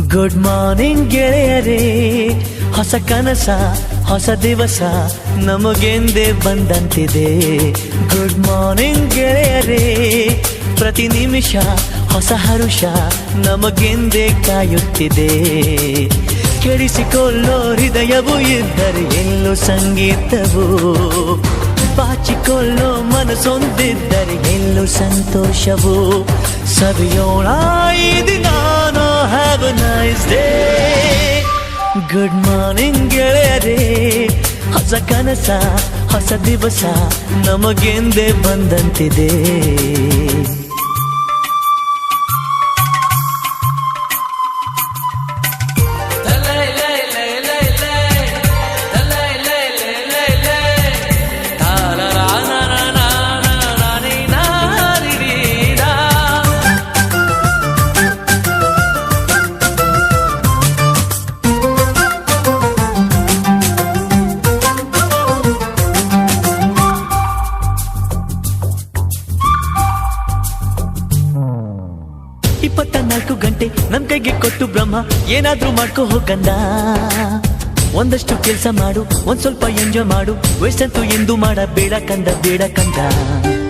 Good morning ಗೆಳೆಯರೇ, ಹೊಸ ಕನಸ ಹೊಸ ದಿವಸ ನಮಗೆಂದೇ ಬಂದಂತಿದೆ. ಗುಡ್ ಮಾರ್ನಿಂಗ್ ಗೆಳೆಯರೇ, ಪ್ರತಿ ನಿಮಿಷ ಹೊಸ ಹರುಷ ನಮಗೆಂದೇ ಕಾಯುತ್ತಿದೆ. ಕೆಡಿಸಿಕೊಳ್ಳೋ ಹೃದಯವು ಇದ್ದರೆ ಎಲ್ಲೋ ಸಂಗೀತವು, ಬಾಚಿಕೊಳ್ಳೋ ಮನಸ್ಸೊಂದಿದ್ದರೆ ಎಲ್ಲೋ ಸಂತೋಷವು. ಸವಿಯೋಣ ಈ ದಿನ, have a nice day. Good morning ಗೆಳೆಯರೇ, ಹೊಸ ಕನಸ ಹೊಸ ದಿವಸ ನಮಗೆಂದೇ ಬಂದಂತಿದೆ. ಗಂಟೆ ನಮ್ ಕೈಗೆ ಕೊಟ್ಟು ಬ್ರಹ್ಮ ಏನಾದ್ರೂ ಮಾಡ್ಕೋ ಹೋಗಂದ. ಒಂದಷ್ಟು ಕೆಲಸ ಮಾಡು, ಒಂದ್ ಸ್ವಲ್ಪ ಎಂಜಾಯ್ ಮಾಡು, ವಯಸ್ಸಂತೂ ಎಂದು ಮಾಡಬೇಡ ಕಂದ, ಬೇಡ ಕಂದ.